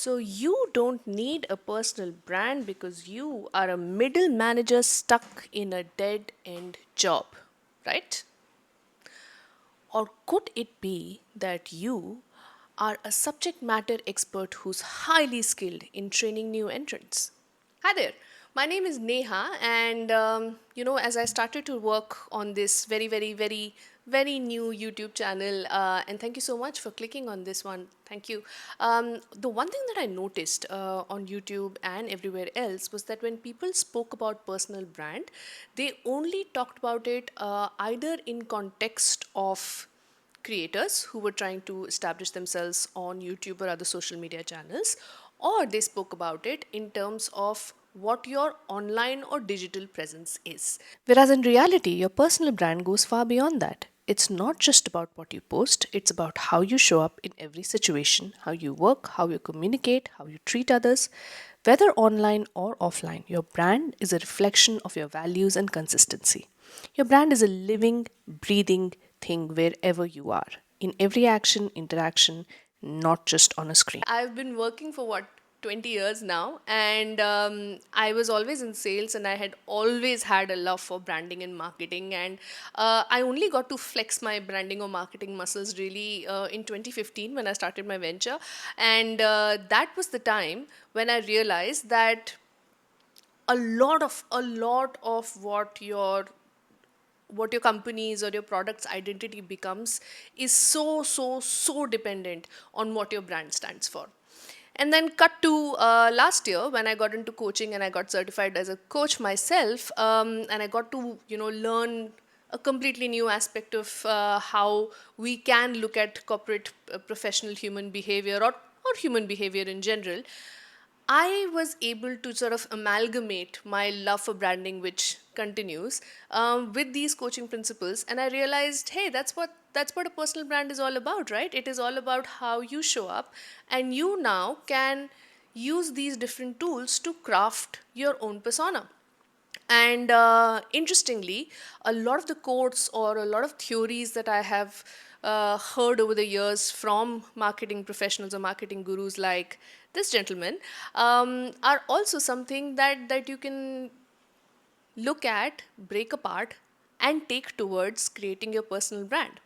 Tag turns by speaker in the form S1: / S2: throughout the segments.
S1: So you don't need a personal brand because you are a middle manager stuck in a dead end job, right? Or could it be that you are a subject matter expert who's highly skilled in training new entrants? Hi there. My name is Neha, and as I started to work on this very new YouTube channel, and thank you so much for clicking on this one. Thank you. The one thing that I noticed on YouTube and everywhere else was that when people spoke about personal brand, they only talked about it either in context of creators who were trying to establish themselves on YouTube or other social media channels, or they spoke about it in terms of what your online or digital presence is. Whereas in reality, your personal brand goes far beyond that. It's not just about what you post, it's about how you show up in every situation, how you work, how you communicate, how you treat others. Whether online or offline, your brand is a reflection of your values and consistency. Your brand is a living, breathing thing wherever you are, in every action, interaction, not just on a screen. I've been working for what, 20 years now, and I was always in sales, and I had always had a love for branding and marketing. And I only got to flex my branding or marketing muscles really in 2015 when I started my venture. And that was the time when I realized that a lot of what your company's or your product's identity becomes is so dependent on what your brand stands for. And then cut to last year when I got into coaching and I got certified as a coach myself, and I got to learn a completely new aspect of how we can look at corporate professional human behavior, or human behavior in general. I was able to sort of amalgamate my love for branding, which continues, with these coaching principles, and I realized, hey, that's what a personal brand is all about, right? It is all about how you show up, and you now can use these different tools to craft your own persona. And interestingly, a lot of the quotes or a lot of theories that I have heard over the years from marketing professionals or marketing gurus like this gentleman are also something that you can look at, break apart, and take towards creating your personal brand.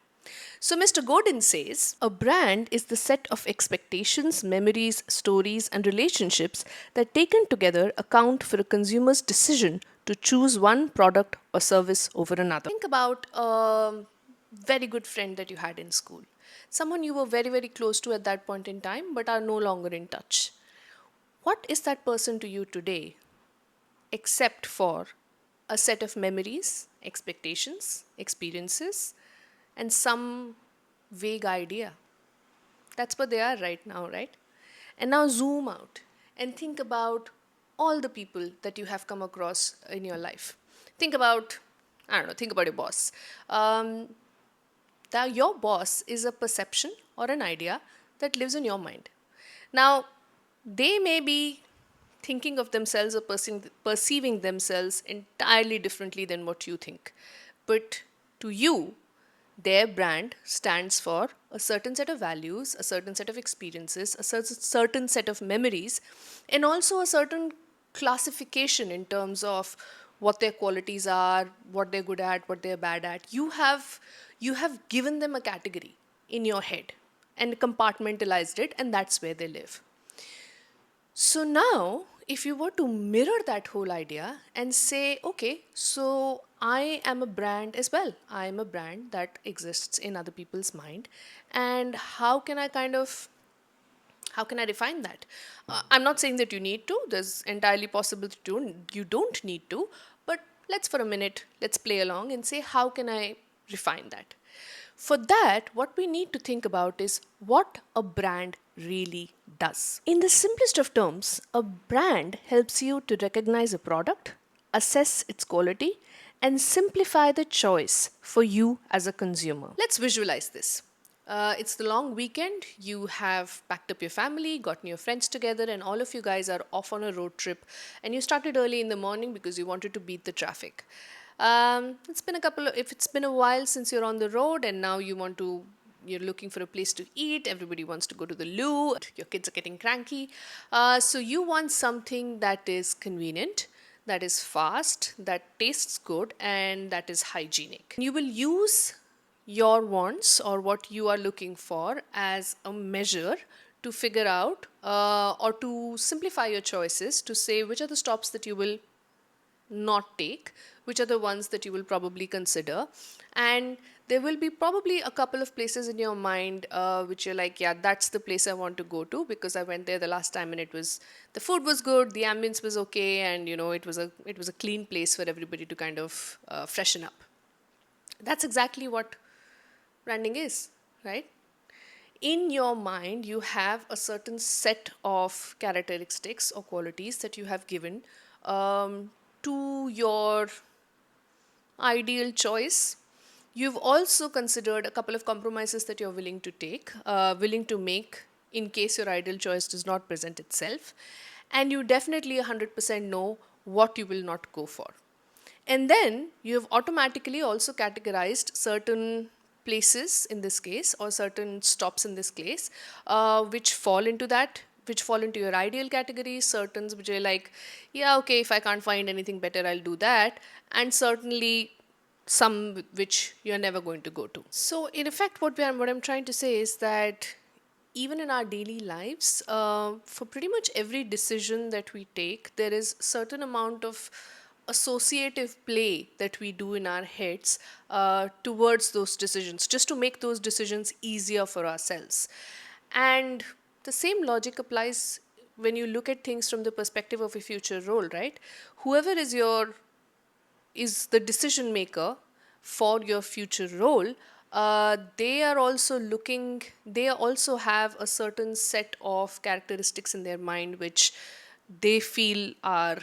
S1: So, Mr. Gordon says a brand is the set of expectations, memories, stories, and relationships that, taken together, account for a consumer's decision to choose one product or service over another. Think about a very good friend that you had in school, someone you were very close to at that point in time but are no longer in touch. What is that person to you today except for a set of memories, expectations, experiences, and some vague idea? That's what they are right now, right? And now zoom out and think about all the people that you have come across in your life. Think about, I don't know, think about your boss. Um, that your boss is a perception or an idea that lives in your mind. Now, they may be thinking of themselves or perceiving themselves entirely differently than what you think. But to you, their brand stands for a certain set of values, a certain set of experiences, a certain set of memories, and also a certain classification in terms of what their qualities are, what they're good at, what they're bad at. You have given them a category in your head and compartmentalized it, and that's where they live. So now, if you were to mirror that whole idea and say, okay, so I am a brand as well. I am a brand that exists in other people's mind, and how can I define that? I'm not saying that you need to. There's entirely possible that you don't need to. But let's play along and say, how can I refine that? For that, what we need to think about is what a brand really does. In the simplest of terms, a brand helps you to recognize a product, assess its quality, and simplify the choice for you as a consumer. Let's visualize this. It's the long weekend. You have packed up your family, gotten your friends together, and all of you guys are off on a road trip. And you started early in the morning because you wanted to beat the traffic. If it's been a while since you're on the road, and now you want to, you're looking for a place to eat, everybody wants to go to the loo, your kids are getting cranky. So you want something that is convenient, that is fast, that tastes good, and that is hygienic. You will use your wants or what you are looking for as a measure to figure out or to simplify your choices, to say which are the stops that you will not take, which are the ones that you will probably consider. And there will be probably a couple of places in your mind which you're like, yeah, that's the place I want to go to because I went there the last time and the food was good, the ambience was okay, and it was a clean place for everybody to kind of freshen up. That's exactly what branding is, right? In your mind, you have a certain set of characteristics or qualities that you have given to your ideal choice. You've also considered a couple of compromises that you're willing to take, willing to make in case your ideal choice does not present itself. And you definitely 100% know what you will not go for. And then you have automatically also categorized certain places in this case or certain stops in this case which fall into that, which fall into your ideal category, certain which are like, yeah, okay, if I can't find anything better, I'll do that. And certainly some which you're never going to go to. So, in effect, what I'm trying to say is that even in our daily lives, for pretty much every decision that we take, there is certain amount of associative play that we do in our heads towards those decisions, just to make those decisions easier for ourselves. And the same logic applies when you look at things from the perspective of a future role, right? Whoever is the decision maker for your future role, they also have a certain set of characteristics in their mind which they feel are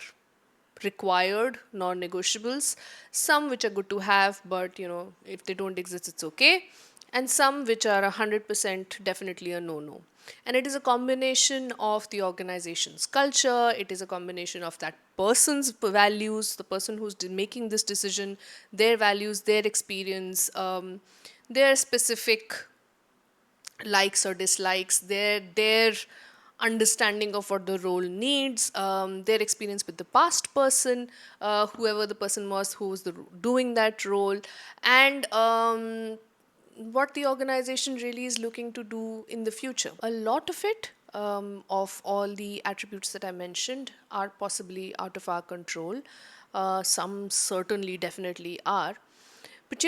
S1: required, non-negotiables, some which are good to have, but if they don't exist, it's okay, and some which are 100% definitely a no-no. And it is a combination of the organization's culture, it is a combination of that person's values, the person who's making this decision, their values, their experience, their specific likes or dislikes, their understanding of what the role needs, their experience with the past person, whoever the person was who was doing that role, and what the organization really is looking to do in the future. A lot of it, of all the attributes that I mentioned, are possibly out of our control. Some certainly, definitely are. But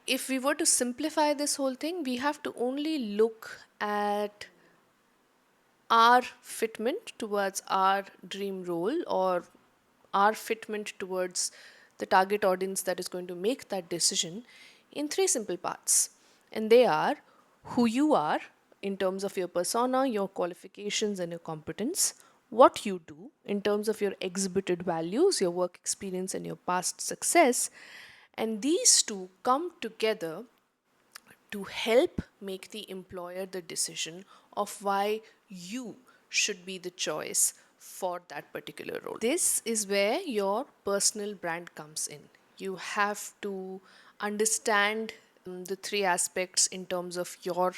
S1: if we were to simplify this whole thing, we have to only look at our fitment towards our dream role or our fitment towards the target audience that is going to make that decision in three simple parts. And they are who you are in terms of your persona, your qualifications, and your competence, what you do in terms of your exhibited values, your work experience, and your past success. And these two come together to help make the employer the decision of why you should be the choice for that particular role. This is where your personal brand comes in. You have to understand the three aspects in terms of your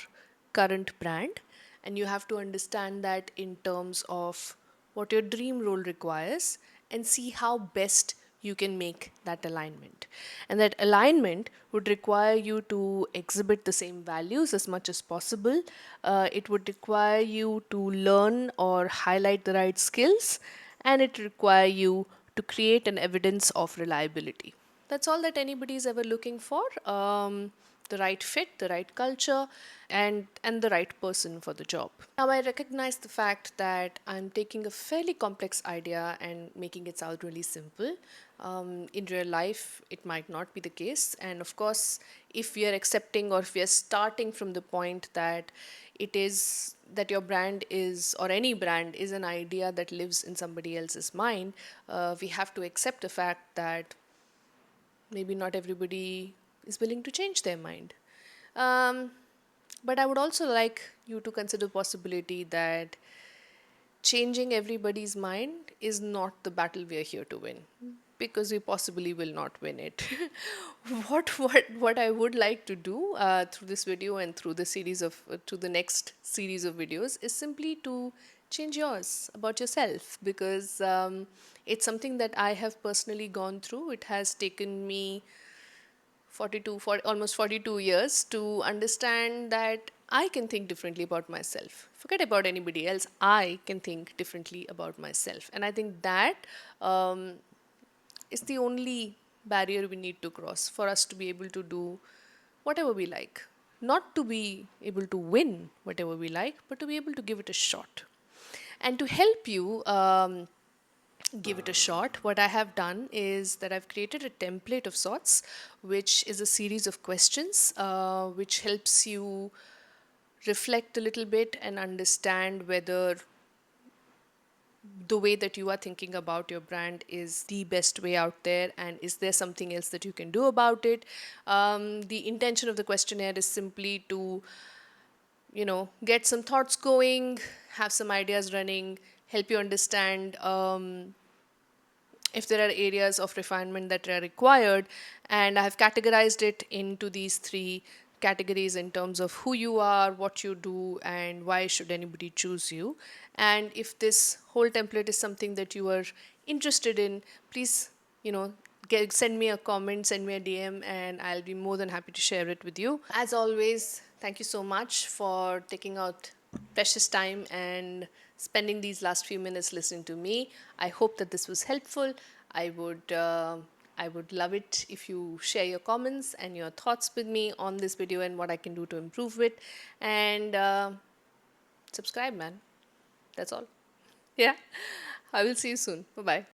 S1: current brand, and you have to understand that in terms of what your dream role requires and see how best you can make that alignment. And that alignment would require you to exhibit the same values as much as possible. It would require you to learn or highlight the right skills, and it require you to create an evidence of reliability. That's all that anybody is ever looking for. The right fit, the right culture, and the right person for the job. Now, I recognize the fact that I'm taking a fairly complex idea and making it sound really simple. In real life, it might not be the case. And of course, if we are accepting or if we are starting from the point that it is that your brand is, or any brand is, an idea that lives in somebody else's mind, we have to accept the fact that maybe not everybody is willing to change their mind. Um, but I would also like you to consider the possibility that changing everybody's mind is not the battle we are here to win. because we possibly will not win it. What I would like to do through this video and through the series of through the next series of videos is simply to change yours about yourself, because it's something that I have personally gone through. It has taken me 42 for almost 42 years to understand that I can think differently about myself. Forget about anybody else. I can think differently about myself, and I think that um, is the only barrier we need to cross for us to be able to do whatever we like. Not to be able to win whatever we like, but to be able to give it a shot. And to help you give it a shot, what I have done is that I've created a template of sorts, which is a series of questions, which helps you reflect a little bit and understand whether the way that you are thinking about your brand is the best way out there, and is there something else that you can do about it. The intention of the questionnaire is simply to, get some thoughts going, have some ideas running, help you understand if there are areas of refinement that are required. And I have categorized it into these three categories in terms of who you are, what you do, and why should anybody choose you. And if this whole template is something that you are interested in, please, send me a comment, send me a DM, and I'll be more than happy to share it with you. As always, thank you so much for taking out precious time and spending these last few minutes listening to me. I hope that this was helpful. I would I would love it if you share your comments and your thoughts with me on this video and what I can do to improve it. And subscribe, man. That's all. Yeah. I will see you soon. Bye bye.